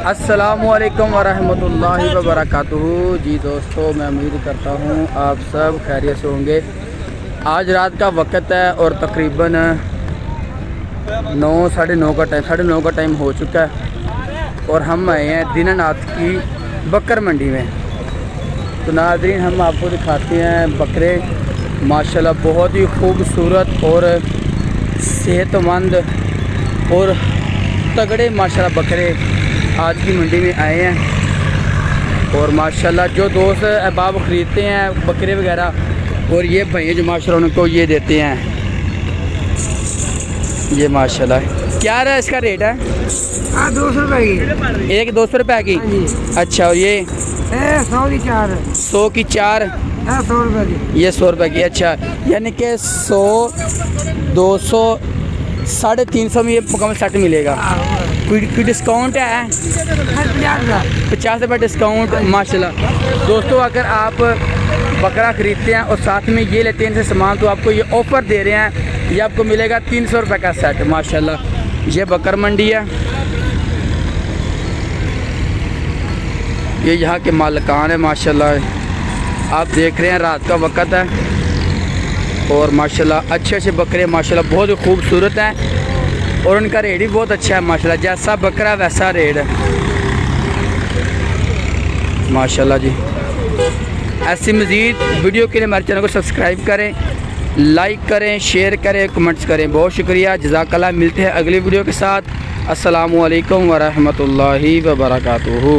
अस्सलामुअलैकुम वरहमतुल्लाहि वबरकातुहू। जी दोस्तों, मैं उम्मीद करता हूँ आप सब खैरियत से होंगे। आज रात का वक्त है और तकरीबन 9 साढ़े 9 का टाइम हो चुका है और हम आए हैं दीनानाथ की बकर मंडी में। तो नाज़रीन, हम आपको दिखाते हैं बकरे माशाल्लाह बहुत ही खूबसूरत और सेहतमंद और तगड़े माशाल्लाह बकरे आज की मंडी में आए हैं। और माशाल्लाह जो दोस्त अहबाब ख़रीदते हैं बकरे वगैरह, और ये भैया जो माशाल्लाह उनको ये देते हैं, ये माशाल्लाह क्या रहा इसका रेट है? 200 रुपए की एक 200 रुपये की। अच्छा, और ये 100 की 4 100 की 4, 100 रुपए की। ये 100 रुपये की। अच्छा, यानी कि 100 200 350 में ये मुकम्मल सेट मिलेगा। कोई डिस्काउंट है? 50 रुपये डिस्काउंट माशाल्लाह। दोस्तों, अगर आप बकरा ख़रीदते हैं और साथ में ये लेते हैं इनसे सामान, तो आपको ये ऑफ़र दे रहे हैं, ये आपको मिलेगा 300 रुपये का सेट माशाल्लाह। ये बकर मंडी है, ये यहाँ के मालिकान है माशाल्लाह। आप देख रहे हैं रात का वक़्त है और माशाल्लाह अच्छे अच्छे बकरे माशाल्लाह बहुत ही खूबसूरत हैं और उनका रेट भी बहुत अच्छा है माशाल्लाह। जैसा बकरा वैसा रेट है माशाल्लाह जी। ऐसी मज़ीद वीडियो के लिए हमारे चैनल को सब्सक्राइब करें, लाइक करें, शेयर करें, कमेंट्स करें। बहुत शुक्रिया, जज़ाकल्लाह। मिलते हैं अगली वीडियो के साथ। अस्सलामु अलैकुम वरहमतुल्लाहि वबरकातुहू।